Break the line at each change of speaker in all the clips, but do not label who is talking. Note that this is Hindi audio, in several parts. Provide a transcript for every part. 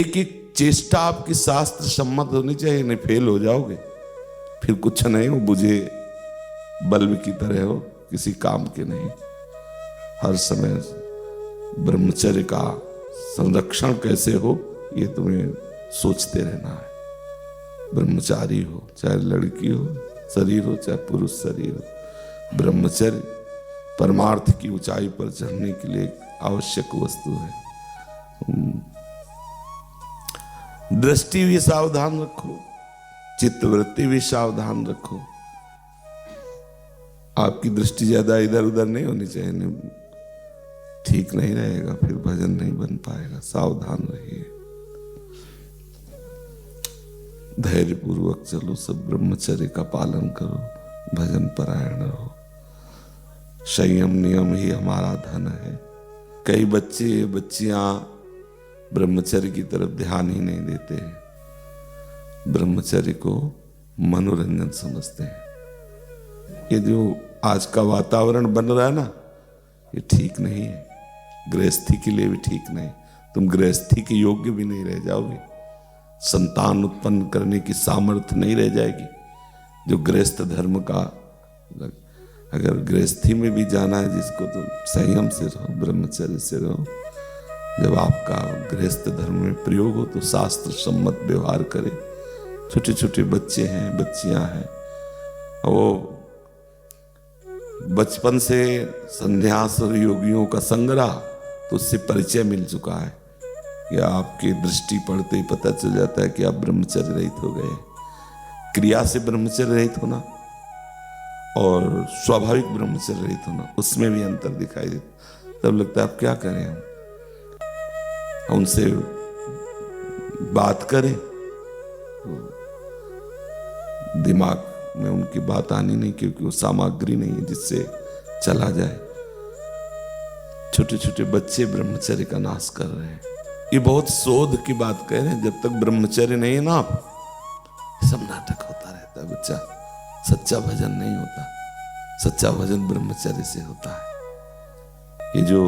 एक एक चेष्टा आपकी शास्त्र सम्मत होनी चाहिए, नहीं फेल हो जाओगे, फिर कुछ नहीं हो, बुझे बल्ब की तरह हो, किसी काम के नहीं। हर समय ब्रह्मचर्य का संरक्षण कैसे हो ये तुम्हें सोचते रहना है। ब्रह्मचारी हो, चाहे लड़की हो शरीर हो, चाहे पुरुष शरीर हो, ब्रह्मचर्य परमार्थ की ऊंचाई पर चढ़ने के लिए आवश्यक वस्तु है। दृष्टि भी सावधान रखो, चित्तवृत्ति भी सावधान रखो। आपकी दृष्टि ज्यादा इधर उधर नहीं होनी चाहिए, नहीं, ठीक नहीं रहेगा, फिर भजन नहीं बन पाएगा। सावधान रहिए, धैर्य पूर्वक चलो, सब ब्रह्मचर्य का पालन करो, भजन परायण रहो। संयम नियम ही हमारा धन है। कई बच्चे बच्चियां ब्रह्मचर्य की तरफ ध्यान ही नहीं देते हैं, ब्रह्मचर्य को मनोरंजन समझते हैं। ये जो आज का वातावरण बन रहा है ना, ये ठीक नहीं है, गृहस्थी के लिए भी ठीक नहीं। तुम गृहस्थी के योग्य भी नहीं रह जाओगे, संतान उत्पन्न करने की सामर्थ्य नहीं रह जाएगी। जो गृहस्थ धर्म का, अगर गृहस्थी में भी जाना है जिसको, तो संयम से रहो, ब्रह्मचर्य से रहो। जब आपका गृहस्थ धर्म में प्रयोग हो तो शास्त्र सम्मत व्यवहार करे। छोटे छोटे बच्चे हैं, बच्चियां हैं, वो बचपन से संन्यास और योगियों का संग्रह, तो उससे परिचय मिल चुका है। या आपकी दृष्टि पड़ते ही पता चल जाता है कि आप ब्रह्मचर्य रहित हो गए। क्रिया से ब्रह्मचर्य रहित होना और स्वाभाविक ब्रह्मचर्य रहित होना, उसमें भी अंतर दिखाई देता। तब लगता है आप क्या करें, हम उनसे बात करें तो दिमाग में उनकी बात आनी नहीं, क्योंकि वो सामग्री नहीं है जिससे चला जाए। छोटे छोटे बच्चे ब्रह्मचर्य का नाश कर रहे हैं। ये बहुत शोध की बात कह रहे हैं। जब तक ब्रह्मचर्य नहीं है ना, आप सब नाटक होता रहता है बच्चा, सच्चा भजन नहीं होता। सच्चा भजन ब्रह्मचर्य से होता है। ये जो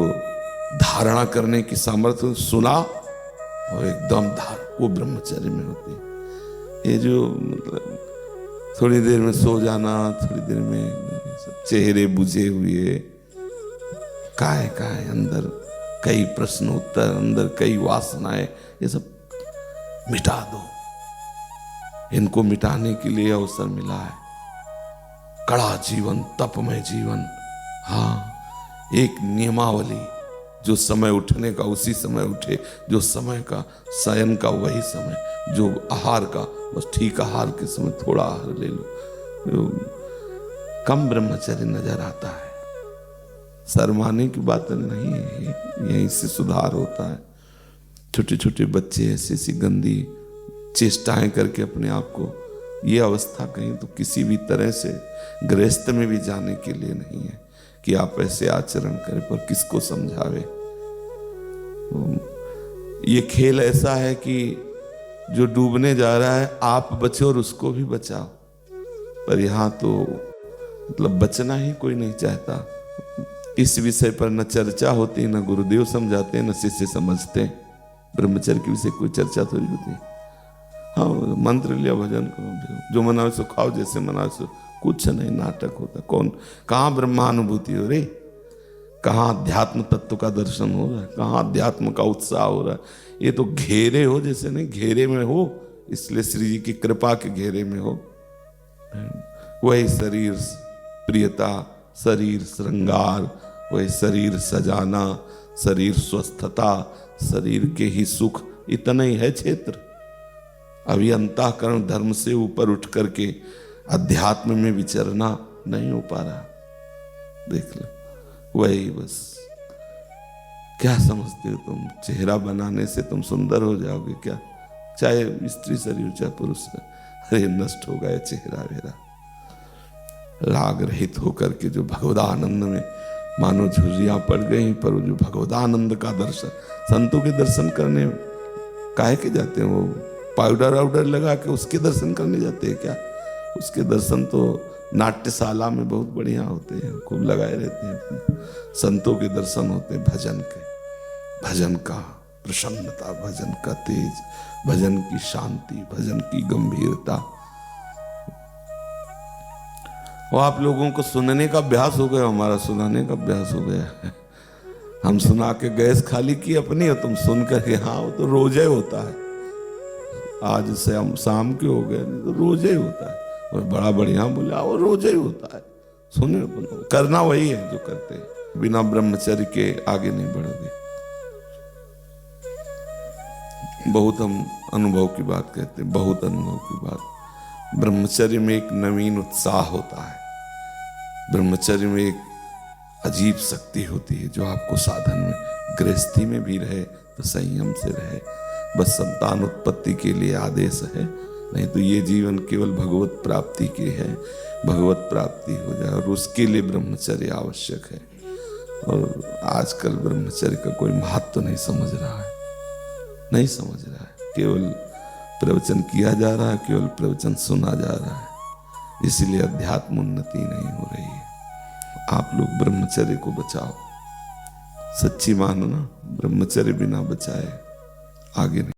धारणा करने की सामर्थ्य, सुना और एकदम वो ब्रह्मचर्य में होती है। ये जो मतलब थोड़ी देर में सो जाना, थोड़ी देर में चेहरे बुझे हुए, काहे अंदर कई प्रश्न उत्तर, अंदर कई वासनाएं, ये सब मिटा दो। इनको मिटाने के लिए अवसर मिला है। कड़ा जीवन, तपमय जीवन। हाँ, एक नियमावली, जो समय उठने का उसी समय उठे, जो समय का शयन का वही समय, जो आहार का बस ठीक आहार के समय थोड़ा आहार ले लो। कम ब्रह्मचर्य नजर आता है। शर्माने की बात नहीं है, यहीं से सुधार होता है। छोटे छोटे बच्चे ऐसी ऐसी गंदी चेष्टाएं करके अपने आप को, ये अवस्था कहीं तो किसी भी तरह से गृहस्थ में भी जाने के लिए नहीं है कि आप ऐसे आचरण करें, पर किसको समझावे। ये खेल ऐसा है कि जो डूबने जा रहा है, आप बचो और उसको भी बचाओ। पर यहां तो मतलब बचना ही कोई नहीं चाहता। इस विषय पर न चर्चा होती, न गुरुदेव समझाते, न शिष्य समझते। ब्रह्मचर्य के विषय कोई चर्चा थोड़ी होती। हाँ, मंत्र लिया, भजन करो, जो मनाओ सो खाओ, जैसे मनाओ सो, कुछ नहीं, नाटक होता। कौन, कहाँ ब्रह्मानुभूति हो रही, कहाँ अध्यात्म तत्व का दर्शन हो रहा है, कहाँ अध्यात्म का उत्साह हो रहा है। ये तो घेरे हो जैसे नहीं, घेरे में हो, इसलिए श्री जी की कृपा के घेरे में हो। वही शरीर प्रियता, शरीर श्रृंगार, वही शरीर सजाना, शरीर स्वस्थता, शरीर के ही सुख, इतना ही है क्षेत्र। अभी अंतःकरण धर्म से ऊपर उठ करके अध्यात्म में विचरना नहीं हो पा रहा। देख लो, वही बस। क्या समझते हो तुम, चेहरा बनाने से तुम सुंदर हो जाओगे क्या? चाहे स्त्री शरीर चाहे पुरुष, अरे नष्ट हो गया चेहरा मेरा। राग रहित होकर के जो भगवदानंद में मानो झुर्रियां पड़ गई, पर वो जो भगवदानंद का दर्शन, संतों के दर्शन करने काहे के जाते हैं? वो पाउडर वाउडर लगा के उसके दर्शन करने जाते हैं क्या? उसके दर्शन तो नाट्यशाला में बहुत बढ़िया होते हैं, खूब लगाए रहते हैं। संतों के दर्शन होते हैं भजन के, भजन का प्रसन्नता, भजन का तेज, भजन की शांति, भजन की गंभीरता। वो आप लोगों को सुनने का अभ्यास हो गया, हमारा सुनाने का अभ्यास हो गया है। हम सुना के गैस खाली की अपनी, और तुम सुन करके, हाँ वो तो रोजे होता है, आज से हम शाम के हो गए, नहीं तो रोजे ही होता है। और बड़ा बढ़िया बोला, वो रोजे ही होता है, सुने करना वही है जो करते हैं। बिना ब्रह्मचर्य के आगे नहीं बढ़ोगे। बहुत हम अनुभव की बात कहते हैं, बहुत अनुभव की बात। ब्रह्मचर्य में एक नवीन उत्साह होता है, ब्रह्मचर्य में एक अजीब शक्ति होती है जो आपको साधन में, गृहस्थी में भी रहे तो संयम से रहे। बस संतान उत्पत्ति के लिए आदेश है, नहीं तो ये जीवन केवल भगवत प्राप्ति के है। भगवत प्राप्ति हो जाए और उसके लिए ब्रह्मचर्य आवश्यक है। और आजकल ब्रह्मचर्य का कोई महत्व नहीं समझ रहा है, नहीं समझ रहा है। केवल प्रवचन किया जा रहा है, केवल प्रवचन सुना जा रहा है, इसीलिए अध्यात्म उन्नति नहीं हो रही है। आप लोग ब्रह्मचर्य को बचाओ, सच्ची मानो ना, ब्रह्मचर्य बिना बचाए आगे नहीं।